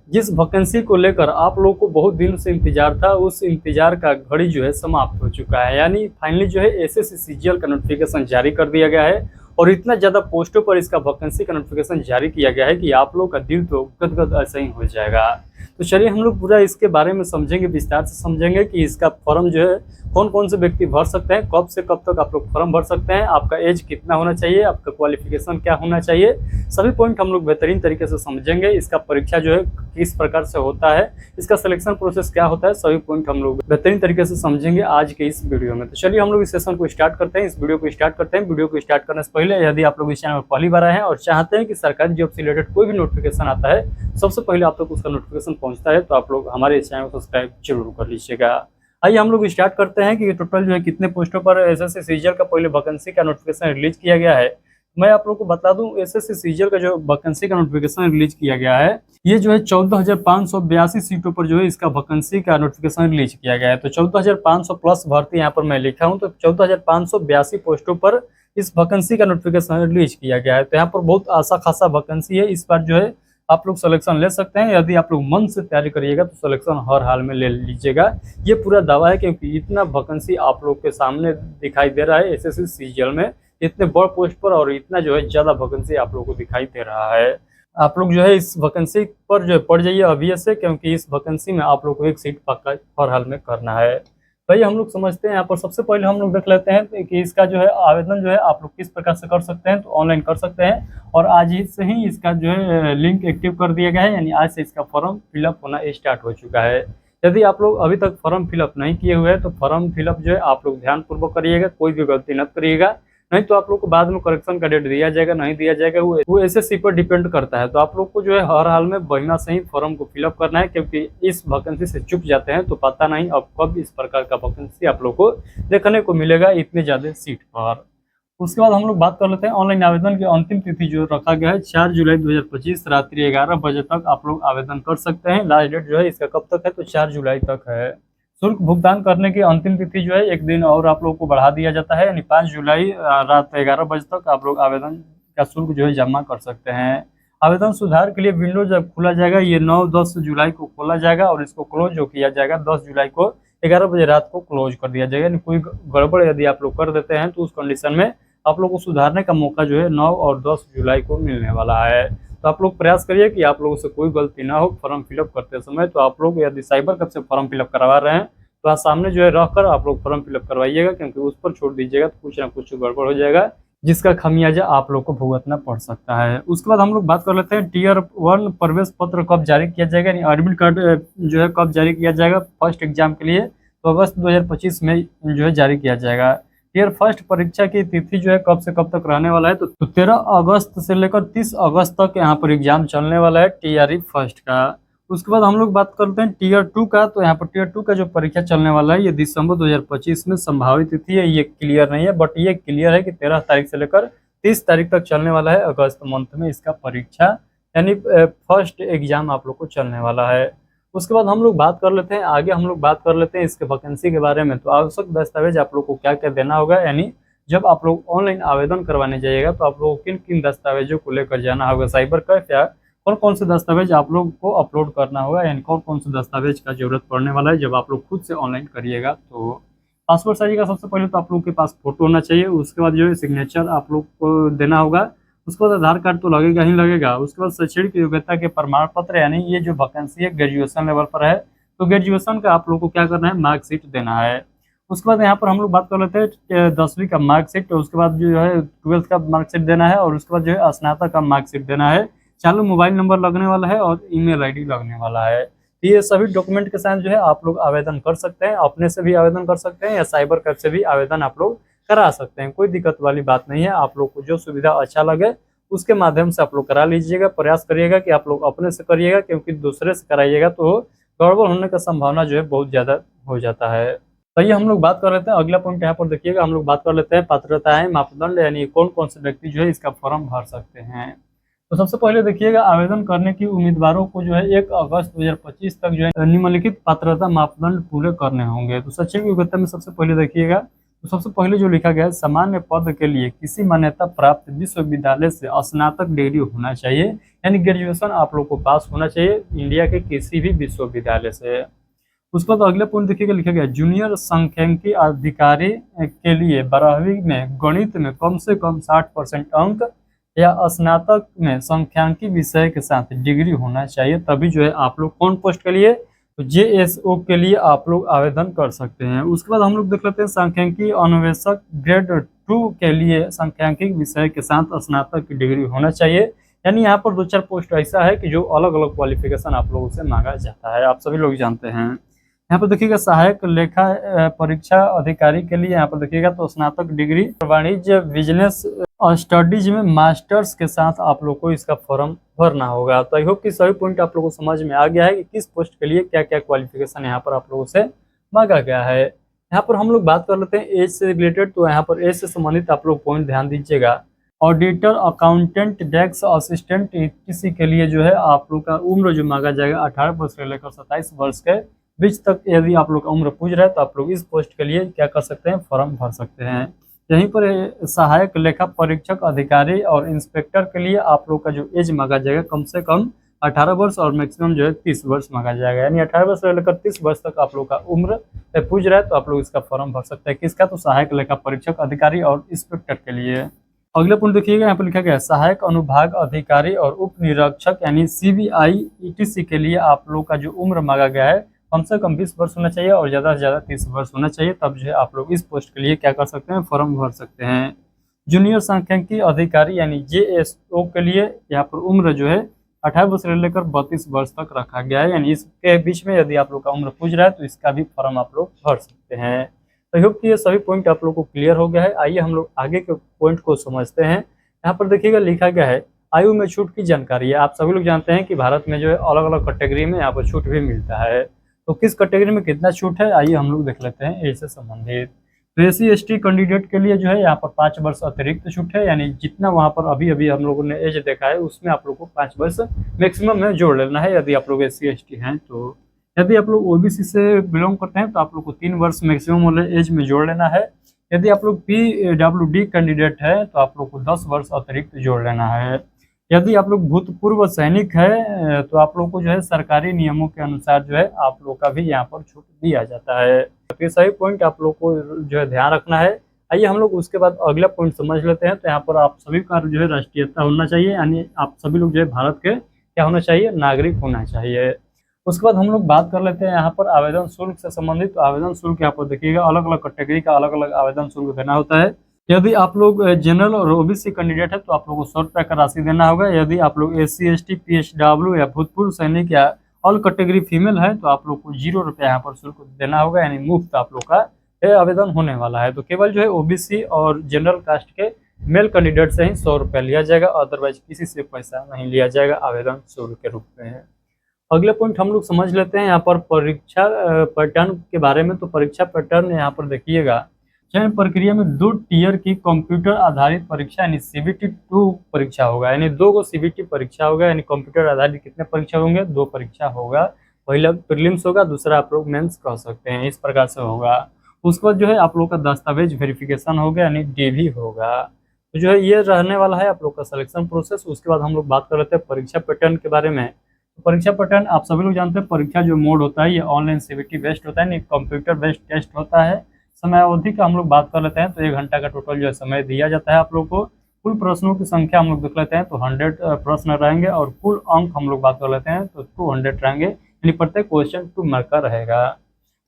जिस वैकेंसी को लेकर आप लोगों को बहुत दिनों से इंतजार था, उस इंतजार का घड़ी जो है समाप्त हो चुका है। यानी फाइनली जो है एसएससी सीजीएल का नोटिफिकेशन जारी कर दिया गया है और इतना ज़्यादा पोस्टों पर इसका वैकेंसी का नोटिफिकेशन जारी किया गया है कि आप लोग का दिल तो गदगद ऐसा ही हो जाएगा। तो चलिए हम लोग पूरा इसके बारे में समझेंगे, विस्तार से समझेंगे कि इसका फॉर्म जो है कौन कौन से व्यक्ति भर सकते हैं, कब से कब तक आप लोग फॉर्म भर सकते हैं, आपका एज कितना होना चाहिए, आपका क्वालिफिकेशन क्या होना चाहिए, सभी पॉइंट हम लोग बेहतरीन तरीके से समझेंगे। इसका परीक्षा जो है किस प्रकार से होता है, इसका सिलेक्शन प्रोसेस क्या होता है, सभी पॉइंट हम लोग बेहतरीन तरीके से समझेंगे आज के इस वीडियो में। तो चलिए हम लोग इस सेशन को स्टार्ट करते हैं, इस वीडियो को स्टार्ट करते हैं। वीडियो को स्टार्ट करने से पहले यदि आप लोग इस चैनल पर पहली बार आए हैं और चाहते हैं कि सरकारी जॉब से रिलेटेड कोई भी नोटिफिकेशन आता है सबसे पहले आप तक उसका नोटिफिकेशन पहुंचता है, तो आप लोग हमारे इस चैनल को सब्सक्राइब जरूर कर लीजिएगा। आइए हम लोग स्टार्ट करते हैं कि टोटल जो है कितने पोस्टों पर एसएससी सीजीएल का पहले वैकेंसी का नोटिफिकेशन रिलीज किया गया है। मैं आप लोगों को बता दूं, एसएससी सीजीएल का जो वैकेंसी का नोटिफिकेशन रिलीज किया गया है, ये जो है 14,582 सीटों पर जो है इसका वैकेंसी का नोटिफिकेशन रिलीज किया गया है। तो 14,500 प्लस भर्ती यहाँ पर मैं लिखा हूँ, तो 14,582 पोस्टों पर इस वैकेंसी का नोटिफिकेशन रिलीज किया गया है। तो यहाँ पर बहुत अच्छा खासा वैकेंसी है, इस बार जो है आप लोग सिलेक्शन ले सकते हैं। यदि आप लोग मन से तैयारी करिएगा तो सिलेक्शन हर हाल में ले लीजिएगा, ये पूरा दावा है, क्योंकि इतना वैकेंसी आप लोग के सामने दिखाई दे रहा है एसएससी सीजीएल में, इतने बड़ पोस्ट पर और इतना जो है ज़्यादा वैकेंसी आप लोग को दिखाई दे रहा है। आप लोग जो है इस वैकेंसी पर जो है पढ़ जाइए अभी से, क्योंकि इस वैकेंसी में आप लोग को एक सीट पक्का हर हाल में करना है। भाई हम लोग समझते हैं यहाँ पर, सबसे पहले हम लोग देख लेते हैं कि इसका जो है आवेदन जो है आप लोग किस प्रकार से कर सकते हैं। तो ऑनलाइन कर सकते हैं और आज ही से ही इसका जो है लिंक एक्टिव कर दिया गया है, यानी आज से इसका फॉर्म फिलअप होना स्टार्ट हो चुका है। यदि आप लोग अभी तक फॉर्म फिलअप नहीं किए हुए हैं तो फॉर्म फिलअप जो है आप लोग ध्यानपूर्वक करिएगा, कोई भी गलती मत करिएगा, नहीं तो आप लोग को बाद में करेक्शन का डेट दिया जाएगा नहीं दिया जाएगा, वो एसएससी पर डिपेंड करता है। तो आप लोग को जो है हर हाल में बढ़िया से ही फॉर्म को फिलअप करना है, क्योंकि इस वैकेंसी से चुक जाते हैं तो पता नहीं अब कब इस प्रकार का वैकेंसी आप लोग को देखने को मिलेगा इतने ज़्यादा सीट पर। उसके बाद हम लोग बात कर लेते हैं ऑनलाइन आवेदन की अंतिम तिथि जो रखा गया है 4 जुलाई 2025 रात्रि 11 बजे तक आप लोग आवेदन कर सकते हैं। लास्ट डेट जो है इसका कब तक है, तो 4 जुलाई तक है। शुल्क भुगतान करने की अंतिम तिथि जो है एक दिन और आप लोगों को बढ़ा दिया जाता है, यानी 5 जुलाई रात 11 बजे तक आप लोग आवेदन का शुल्क जो है जमा कर सकते हैं। आवेदन सुधार के लिए विंडो जब खोला जाएगा, ये 9-10 जुलाई को खोला जाएगा और इसको क्लोज जो किया जाएगा 10 जुलाई को 11 बजे रात को क्लोज कर दिया जाएगा। यानी कोई गड़बड़ यदि आप लोग कर देते हैं तो उस कंडीशन में आप लोग को सुधारने का मौका जो है 9 और 10 जुलाई को मिलने वाला है। तो आप लोग प्रयास करिए कि आप लोगों से कोई गलती ना हो फॉर्म फिलअप करते समय। तो आप लोग यदि साइबर कैफ से फॉर्म फिलअप करवा रहे हैं तो आज सामने जो है रहकर आप लोग फॉर्म फिलअप करवाइएगा, क्योंकि उस पर छोड़ दीजिएगा तो कुछ ना कुछ गड़बड़ हो जाएगा, जिसका खमियाजा आप लोग को भुगतना पड़ सकता है। उसके बाद हम लोग बात कर लेते हैं टीयर 1 प्रवेश पत्र कब जारी किया जाएगा, यानी एडमिट कार्ड जो है कब जारी किया जाएगा फर्स्ट एग्जाम के लिए, तो अगस्त 2025 में जो है जारी किया जाएगा। टीयर फर्स्ट परीक्षा की तिथि जो है कब से कब तक रहने वाला है, तो 13 अगस्त से लेकर 30 अगस्त तक यहाँ पर एग्जाम चलने वाला है टीआरई फर्स्ट का। उसके बाद हम लोग बात करते हैं टीयर 2 का, तो यहाँ पर टीयर 2 का जो परीक्षा चलने वाला है ये दिसंबर 2025 में संभावित तिथि है, ये क्लियर नहीं है, बट ये क्लियर है कि 13 तारीख से लेकर 30 तारीख तक चलने वाला है अगस्त मंथ में इसका परीक्षा, यानी फर्स्ट एग्जाम आप लोग को चलने वाला है। उसके बाद हम लोग बात कर लेते हैं आगे, हम लोग बात कर लेते हैं इसके वैकेंसी के बारे में। तो आवश्यक दस्तावेज आप लोग को क्या क्या देना होगा, यानी जब आप लोग ऑनलाइन आवेदन करवाने जाइएगा तो आप लोग किन किन दस्तावेजों को लेकर जाना होगा साइबर कैफ, या कौन कौन से दस्तावेज आप लोग को अपलोड करना होगा, यानी कौन कौन से दस्तावेज का जरूरत पड़ने वाला है जब आप लोग खुद से ऑनलाइन करिएगा। तो पासपोर्ट साइज का सबसे पहले तो आप लोग के पास फोटो होना चाहिए, उसके बाद जो है सिग्नेचर आप लोग को देना होगा, उसके बाद आधार कार्ड तो लगेगा ही लगेगा। उसके बाद शैक्षणिक योग्यता के प्रमाण पत्र, यानी ये जो वैकेंसी है ग्रेजुएशन लेवल पर है तो ग्रेजुएशन का आप लोग को क्या करना है, मार्कशीट देना है। उसके बाद यहाँ पर हम लोग बात कर लेते हैं 10वीं का मार्कशीट, उसके बाद जो है 12th का मार्कशीट देना है और उसके बाद जो है स्नातक का मार्कशीट देना है। चालू मोबाइल नंबर लगने वाला है और ईमेल आईडी लगने वाला है। तो ये सभी डॉक्यूमेंट के साथ जो है आप लोग आवेदन कर सकते हैं, अपने से भी आवेदन कर सकते हैं या साइबर कैफ से भी आवेदन आप लोग करा सकते हैं, कोई दिक्कत वाली बात नहीं है। आप लोग को जो सुविधा अच्छा लगे उसके माध्यम से आप लोग करा लीजिएगा। प्रयास करिएगा कि आप लोग अपने से करिएगा, क्योंकि दूसरे से कराइएगा तो गड़बड़ होने का संभावना जो है बहुत ज़्यादा हो जाता है। तो ये हम लोग बात कर लेते हैं अगला पॉइंट, यहाँ पर देखिएगा हम लोग बात कर लेते हैं पात्रताएं मापदंड, यानी कौन कौन से व्यक्ति जो है इसका फॉर्म भर सकते हैं। तो सबसे पहले देखिएगा आवेदन करने की उम्मीदवारों को जो है 1 अगस्त 2025 तक जो है निम्नलिखित पात्रता मापदंड पूरे करने होंगे। तो शैक्षणिक योग्यता में सबसे पहले देखिएगा तो सबसे पहले जो लिखा गया है, सामान्य पद के लिए किसी मान्यता प्राप्त विश्वविद्यालय से स्नातक डिग्री होना चाहिए, यानी ग्रेजुएशन आप लोग को पास होना चाहिए इंडिया के किसी भी विश्वविद्यालय से। उसके बाद अगला पॉइंट देखिएगा, लिखा गया जूनियर सांख्यिकी अधिकारी के लिए 12वीं में गणित में कम से कम 60% अंक या स्नातक में सांख्यिकी विषय के साथ डिग्री होना चाहिए, तभी जो है आप लोग कौन पोस्ट के लिए, तो जेएसओ के लिए आप लोग आवेदन कर सकते हैं। उसके बाद हम लोग देख लेते हैं सांख्यिकी अन्वेषक ग्रेड 2 के लिए सांख्यिकी विषय के साथ स्नातक की डिग्री होना चाहिए। यानी यहाँ पर 2-4 पोस्ट ऐसा है कि जो अलग अलग क्वालिफिकेशन आप लोगों से मांगा जाता है, आप सभी लोग जानते हैं। यहाँ पर देखिएगा सहायक लेखा परीक्षा अधिकारी के लिए यहाँ पर देखिएगा तो स्नातक डिग्री वाणिज्य बिजनेस स्टडीज में मास्टर्स के साथ आप लोग को इसका फॉर्म भरना होगा। तो आई होप कि सभी पॉइंट आप लोगों को समझ में आ गया है कि किस पोस्ट के लिए क्या क्या क्वालिफिकेशन यहाँ पर आप लोगों से मांगा गया है। यहाँ पर हम लोग बात कर लेते हैं एज से रिलेटेड, तो यहाँ पर एज से संबंधित आप लोग पॉइंट ध्यान दीजिएगा। ऑडिटर, अकाउंटेंट, डेस्क असिस्टेंट किसी के लिए जो है आप लोग का उम्र जो मांगा जाएगा 18 वर्ष से लेकर 27 वर्ष के बीच तक यदि आप लोग का उम्र पूछ रहा है तो आप लोग इस पोस्ट के लिए क्या कर सकते हैं, फॉर्म भर सकते हैं। यहीं पर सहायक लेखा परीक्षक अधिकारी और इंस्पेक्टर के लिए आप लोग का जो एज मांगा जाएगा कम से कम 18 वर्ष और मैक्सिमम जो है 30 वर्ष मांगा जाएगा, यानी 18 वर्ष से लेकर 30 वर्ष तक आप लोग का उम्र पूछ रहा है तो आप लोग इसका फॉर्म भर सकते हैं। किसका, तो सहायक लेखा परीक्षक अधिकारी और इंस्पेक्टर के लिए। अगले पॉइंट देखिएगा, यहाँ पर लिखा गया है सहायक अनुभाग अधिकारी और उप निरीक्षक यानी सीबीआई ईटीसी के लिए आप लोग का जो उम्र मांगा गया है कम से कम 20 वर्ष होना चाहिए और ज़्यादा से ज़्यादा 30 वर्ष होना चाहिए, तब जो है आप लोग इस पोस्ट के लिए क्या कर सकते हैं, फॉर्म भर सकते हैं। जूनियर सांख्यिकी अधिकारी यानी जेएसओ के लिए यहाँ पर उम्र जो है 18 वर्ष से लेकर 32 वर्ष तक रखा गया है, यानी इसके बीच में यदि आप लोग का उम्र पूछ रहा है तो इसका भी फॉर्म आप लोग भर सकते हैं। तो होप कि ये सभी पॉइंट आप लोग को क्लियर हो गया है। आइए हम लोग आगे के पॉइंट को समझते हैं। यहाँ पर देखिएगा लिखा गया है आयु में छूट की जानकारी है। आप सभी लोग जानते हैं कि भारत में जो है अलग अलग कैटेगरी में यहाँ पर छूट भी मिलता है, तो किस कैटेगरी में कितना छूट है आइए हम लोग देख लेते हैं एज से संबंधित। तो SC/ST कैंडिडेट के लिए जो है यहाँ पर 5 वर्ष अतिरिक्त छूट है, यानी जितना वहाँ पर अभी अभी हम लोगों ने एज देखा है उसमें आप लोग को 5 वर्ष मैक्सिमम में जोड़ लेना है यदि आप लोग SC/ST हैं। तो यदि आप लोग OBC से बिलोंग करते हैं तो आप लोग को 3 वर्ष मैक्सिमम वाले एज में जोड़ लेना है। यदि आप लोग PWD कैंडिडेट है तो आप लोग को 10 वर्ष अतिरिक्त जोड़ लेना है। यदि आप लोग भूतपूर्व सैनिक है तो आप लोग को जो है सरकारी नियमों के अनुसार जो है आप लोग का भी यहाँ पर छूट दिया जाता है। तो ये सही पॉइंट आप लोग को जो है ध्यान रखना है। आइए हम लोग उसके बाद अगला पॉइंट समझ लेते हैं। तो यहाँ पर आप सभी का जो है राष्ट्रीयता होना चाहिए, यानी आप सभी लोग जो है भारत के क्या होना चाहिए, नागरिक होना चाहिए। उसके बाद हम लोग बात कर लेते हैं यहाँ पर आवेदन शुल्क से संबंधित। तो आवेदन शुल्क यहाँ पर देखिएगा अलग अलग कैटेगरी का अलग अलग आवेदन शुल्क देना होता है। यदि आप लोग जनरल और OBC कैंडिडेट है तो आप लोग को 100 रुपये का राशि देना होगा। यदि आप लोग SC/ST PSW या भूतपूर्व सैनिक या ऑल कैटेगरी फीमेल है तो आप लोग को 0 रुपये यहाँ पर शुल्क देना होगा, यानी मुफ्त आप लोग का आवेदन होने वाला है। तो केवल जो है OBC और जनरल कास्ट के मेल कैंडिडेट से ही 100 रुपये लिया जाएगा, अदरवाइज किसी से पैसा नहीं लिया जाएगा आवेदन शुल्क के रूप में। अगले पॉइंट हम लोग समझ लेते हैं यहाँ पर परीक्षा पैटर्न के बारे में। तो परीक्षा पैटर्न यहाँ पर देखिएगा, चयन प्रक्रिया में 2 टियर की कंप्यूटर आधारित परीक्षा यानी CBT 2 परीक्षा होगा, यानी 2 को CBT परीक्षा होगा, यानी कंप्यूटर आधारित कितने परीक्षा होंगे, 2 परीक्षा होगा। पहला प्रीलिम्स होगा, दूसरा आप लोग मेंस कह सकते हैं, इस प्रकार से होगा। उसके बाद जो है आप लोग का दस्तावेज वेरिफिकेशन होगा, यानी DV होगा। तो जो है ये रहने वाला है आप लोग का सिलेक्शन प्रोसेस। उसके बाद हम लोग बात कर लेते हैं परीक्षा पैटर्न के बारे में। तो परीक्षा पैटर्न आप सभी लोग जानते हैं, परीक्षा जो मोड होता है ये ऑनलाइन CBT बेस्ड होता है, नहीं कंप्यूटर बेस्ड टेस्ट होता है। समय अवधि का हम लोग बात कर लेते हैं तो 1 घंटा का टोटल जो है समय दिया जाता है आप लोग को। कुल प्रश्नों की संख्या हम लोग देख लेते हैं तो 100 प्रश्न रहेंगे और कुल अंक हम लोग बात कर लेते हैं तो 200 रहेंगे, यानी प्रत्येक क्वेश्चन 2 मार्क का रहेगा।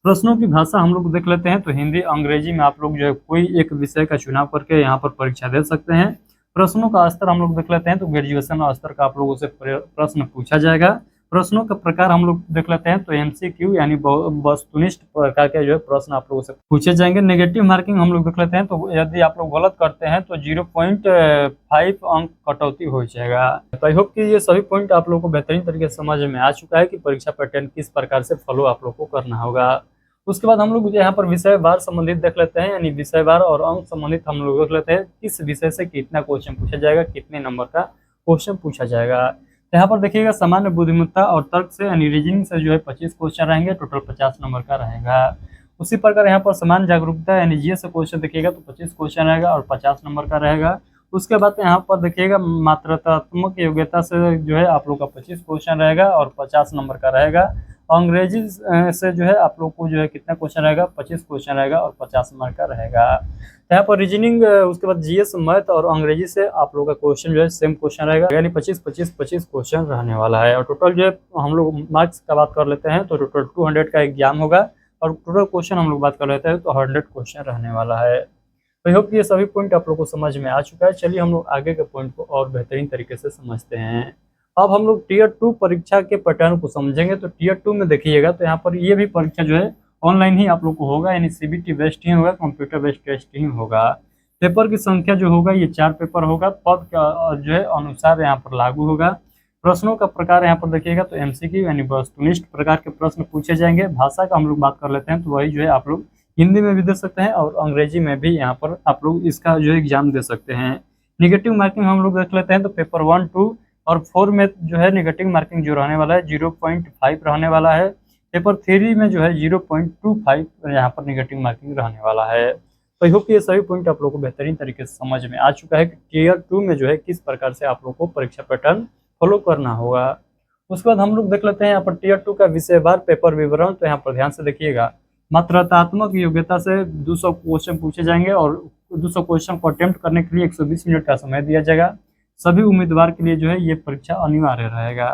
प्रश्नों की भाषा हम लोग देख लेते हैं तो हिंदी अंग्रेजी में आप लोग जो है कोई एक विषय का चुनाव करके यहाँ पर परीक्षा दे सकते हैं। प्रश्नों का स्तर हम लोग देख लेते हैं तो ग्रेजुएशन स्तर का आप लोगों से प्रश्न पूछा जाएगा। प्रश्नों का प्रकार हम लोग देख लेते हैं तो MCQ यानी वस्तुनिष्ठ प्रकार के जो है प्रश्न आप लोगों से पूछे जाएंगे। नेगेटिव मार्किंग हम लोग देख लेते हैं तो यदि आप लोग गलत करते हैं तो 0.5 अंक कटौती हो जाएगा। तो आई होप कि ये सभी पॉइंट आप लोग को बेहतरीन तरीके से समझ में आ चुका है कि परीक्षा पैटर्न किस प्रकार से फॉलो आप लोग को करना होगा। उसके बाद हम लोग यहाँ पर विषयवार संबंधित देख लेते हैं, यानी विषयवार और अंक संबंधित हम लोग देख लेते हैं किस विषय से कितना क्वेश्चन पूछा जाएगा, कितने नंबर का क्वेश्चन पूछा जाएगा। यहाँ पर देखिएगा सामान्य बुद्धिमत्ता और तर्क से यानी रीजनिंग से जो है 25 क्वेश्चन रहेंगे, टोटल 50 नंबर का रहेगा। उसी प्रकार यहाँ पर समान जागरूकता यानी जीएस से क्वेश्चन देखिएगा तो 25 क्वेश्चन रहेगा और 50 नंबर का रहेगा। उसके बाद यहाँ पर देखिएगा मात्रात्मक योग्यता से जो है आप लोग का 25 क्वेश्चन रहेगा और 50 नंबर का रहेगा। अंग्रेजी से जो है आप लोग को जो है कितना क्वेश्चन रहेगा, 25 क्वेश्चन रहेगा और 50 नंबर का रहेगा। यहाँ पर रीजनिंग, उसके बाद जीएस, मैथ और अंग्रेजी से आप लोग का क्वेश्चन जो है सेम क्वेश्चन रहेगा, यानी 25-25-25 क्वेश्चन रहने वाला है। और टोटल जो है हम लोग मार्क्स का बात कर लेते हैं तो टोटल 200 का एग्जाम होगा और टोटल क्वेश्चन हम लोग बात कर लेते हैं तो 100 क्वेश्चन रहने वाला है। आई होप ये सभी पॉइंट आप लोग को समझ में आ चुका है। चलिए हम लोग आगे के पॉइंट को और बेहतरीन तरीके से समझते हैं। अब हम लोग टीयर 2 परीक्षा के पैटर्न को समझेंगे। तो टीयर 2 में देखिएगा तो यहाँ पर ये भी परीक्षा जो है ऑनलाइन ही आप लोग को होगा, यानी सीबीटी बेस्ड ही होगा, कंप्यूटर बेस्ड टेस्ट ही होगा। पेपर की संख्या जो होगा ये 4 पेपर होगा, पद का जो है अनुसार यहाँ पर लागू होगा। प्रश्नों का प्रकार यहाँ पर देखिएगा तो एमसीक्यू यानी वस्तुनिष्ठ प्रकार के प्रश्न पूछे जाएंगे। भाषा का हम लोग बात कर लेते हैं तो वही जो है आप लोग हिंदी में भी दे सकते हैं और अंग्रेजी में भी यहाँ पर आप लोग इसका जो है एग्जाम दे सकते हैं। निगेटिव मार्किंग हम लोग देख लेते हैं तो पेपर 1, 2 और 4 में जो है निगेटिव मार्किंग जो रहने वाला है 0.5 रहने वाला है। पेपर 3 में जो है 0.25 यहाँ पर निगेटिव मार्किंग रहने वाला है। तो आई होप ये सभी पॉइंट आप लोग को बेहतरीन तरीके से समझ में आ चुका है कि टीयर 2 में जो है किस प्रकार से आप लोग को परीक्षा पैटर्न फॉलो करना होगा। उसके बाद हम लोग देख लेते हैं यहाँ पर टीयर 2 का विषयवार पेपर विवरण। तो यहाँ पर ध्यान से देखिएगा, मात्रात्मक योग्यता से 200 क्वेश्चन पूछे जाएंगे और 200 क्वेश्चन को अटेम्प्ट करने के लिए 120 मिनट का समय दिया जाएगा। सभी उम्मीदवार के लिए जो है ये परीक्षा अनिवार्य रहेगा।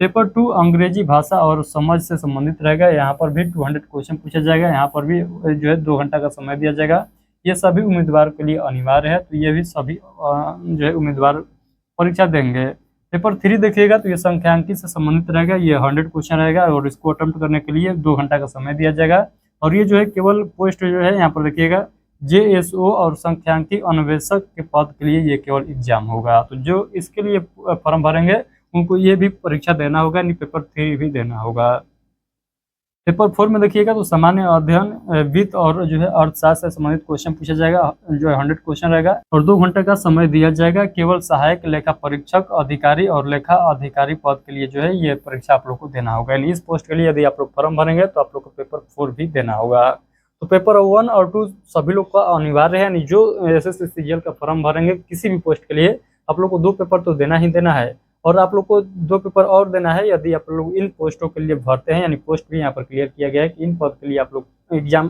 पेपर 2 अंग्रेजी भाषा और समझ से संबंधित रहेगा। यहाँ पर भी 200 क्वेश्चन पूछा जाएगा। यहाँ पर भी जो है 2 घंटा का समय दिया जाएगा। ये सभी उम्मीदवार के लिए अनिवार्य है, तो ये भी सभी जो है उम्मीदवार परीक्षा देंगे। पेपर 3 देखिएगा तो ये संख्यांकी से संबंधित रहेगा। ये 100 क्वेश्चन रहेगा और इसको अटेम्प्ट करने के लिए 2 घंटा का समय दिया जाएगा। और ये जो है केवल पोस्ट जो है यहाँ पर देखिएगा जेएसओ और संख्यांकी अन्वेषक के पद के लिए ये केवल एग्जाम होगा। तो जो इसके लिए फॉर्म भरेंगे उनको ये भी परीक्षा देना होगा, यानी पेपर 3 भी देना होगा। पेपर 4 में देखिएगा तो सामान्य अध्ययन, वित्त और जो है अर्थशास्त्र से संबंधित क्वेश्चन पूछा जाएगा, जो है 100 क्वेश्चन रहेगा और 2 घंटे का समय दिया जाएगा। केवल सहायक लेखा परीक्षक अधिकारी और लेखा अधिकारी पद के लिए जो है ये परीक्षा आप लोग को देना होगा। यानी इस पोस्ट के लिए यदि आप लोग फॉर्म भरेंगे तो आप लोग को पेपर 4 भी देना होगा। तो पेपर 1 और 2 सभी लोग का अनिवार्य है, यानी जो एसएससी सीजीएल का फॉर्म भरेंगे किसी भी पोस्ट के लिए आप लोग को 2 पेपर तो देना ही देना है और आप लोग को 2 पेपर और देना है यदि आप लोग इन पोस्टों के लिए भरते हैं। यानी पोस्ट भी यहाँ पर क्लियर किया गया है कि इन पद के लिए आप लोग एग्जाम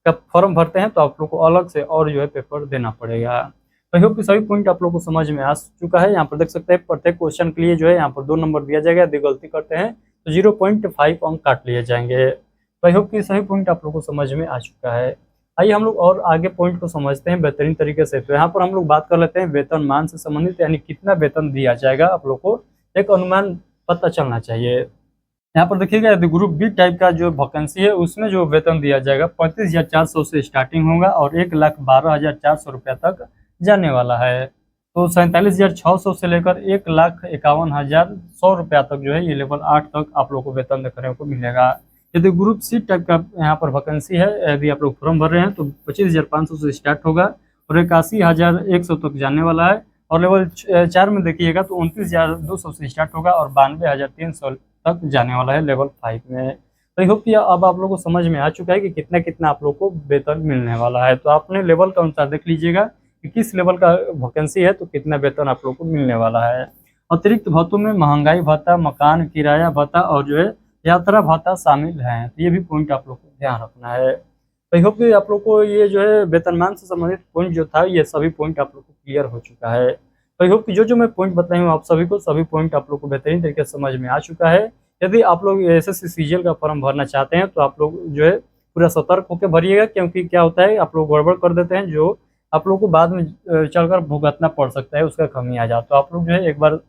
का फॉर्म भरते हैं तो आप लोग को अलग से और जो है पेपर देना पड़ेगा। तो आई होप कि सभी पॉइंट आप लोग को समझ में आ चुका है। यहाँ पर देख सकते हैं प्रत्येक क्वेश्चन के लिए जो है यहाँ पर 2 नंबर दिया जाएगा। यदि गलती करते हैं तो 0.5 अंक काट लिए जाएंगे। तो आई होप कि सभी पॉइंट आप लोग को समझ में आ चुका है। आइए हम लोग और आगे पॉइंट को समझते हैं बेहतरीन तरीके से। तो यहाँ पर हम लोग बात कर लेते हैं वेतनमान से संबंधित, यानी कितना वेतन दिया जाएगा आप लोग को एक अनुमान पता चलना चाहिए। यहाँ पर देखिएगा यदि ग्रुप बी टाइप का जो वैकेंसी है उसमें जो वेतन दिया जाएगा 35,400 से स्टार्टिंग होगा और 1,12,400 रुपया तक जाने वाला है। तो 47,600 से लेकर 1,51,100 रुपया तक जो है ये लेवल 8 तक आप लोग को वेतन देखने को मिलेगा। यदि ग्रुप सी टाइप का यहाँ पर वैकेंसी है, यदि आप लोग फॉर्म भर रहे हैं तो 25,500 से स्टार्ट होगा और 81,100 तक जाने वाला है। और लेवल 4 में देखिएगा तो 29,200 से स्टार्ट होगा और 92,300 तक जाने वाला है लेवल 5 में। तो आई होप कि अब आप लोगों को समझ में आ चुका है कि कितना कितना आप लोग को वेतन मिलने वाला है। तो आपने लेवल का अनुसार देख लीजिएगा कि किस लेवल का वैकेंसी है तो कितना वेतन आप लोग को मिलने वाला है। अतिरिक्त भत्तों में महंगाई भत्ता, मकान किराया भत्ता और जो है यात्रा भत्ता शामिल है। तो ये भी पॉइंट आप लोग को ध्यान रखना है। तो आई होप कि आप लोग को ये जो है वेतनमान से संबंधित पॉइंट जो था ये सभी पॉइंट आप लोग को क्लियर हो चुका है। तो आई होप कि जो मैं पॉइंट बताई हूँ आप सभी को सभी पॉइंट आप लोग को बेहतरीन तरीके से समझ में आ चुका है। यदि आप लोग एसएससी सीजीएल का फॉर्म भरना चाहते हैं तो आप लोग जो है पूरा सतर्क होकर भरिएगा, क्योंकि क्या होता है आप लोग गड़बड़ कर देते हैं जो आप लोग को बाद में चलकर भुगतना पड़ सकता है, उसका कमी आ जाता। तो आप लोग जो है एक बार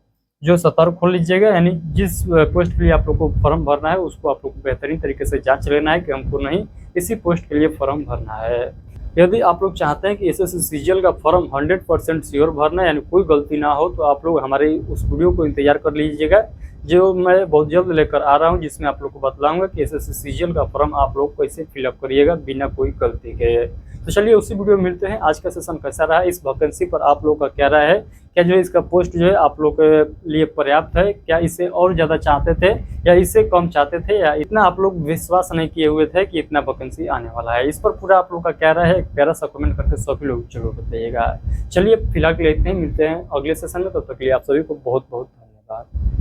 जो सतर्क हो लीजिएगा, यानी जिस पोस्ट के लिए आप लोग को फॉर्म भरना है उसको आप लोग को बेहतरीन तरीके से जांच लेना है कि हमको नहीं इसी पोस्ट के लिए फॉर्म भरना है। यदि आप लोग चाहते हैं कि एसएससी सीजीएल का फॉर्म 100% श्योर भरना है, यानी कोई गलती ना हो, तो आप लोग हमारे उस वीडियो को इंतजार कर लीजिएगा जो मैं बहुत जल्द लेकर आ रहा हूं, जिसमें आप लोग को बतलाऊंगा कि एसएससी सीजीएल का फॉर्म आप लोग कैसे फिलअप करिएगा बिना कोई गलती के। तो चलिए उसी वीडियो में मिलते हैं। आज का सेशन कैसा रहा, इस वैकेंसी पर आप लोग का क्या राय है, क्या जो है इसका पोस्ट जो है आप लोग के लिए पर्याप्त है, क्या इसे और ज़्यादा चाहते थे या इससे कम चाहते थे, या इतना आप लोग विश्वास नहीं किए हुए थे कि इतना वैकेंसी आने वाला है। इस पर पूरा आप लोग का क्या राय है, एक प्यारा सा कमेंट करके सभी लोग जरूर बताइएगा। चलिए फिलहाल के लिए इतने ही, मिलते हैं अगले सेशन में, तब तक के लिए आप सभी को बहुत बहुत धन्यवाद।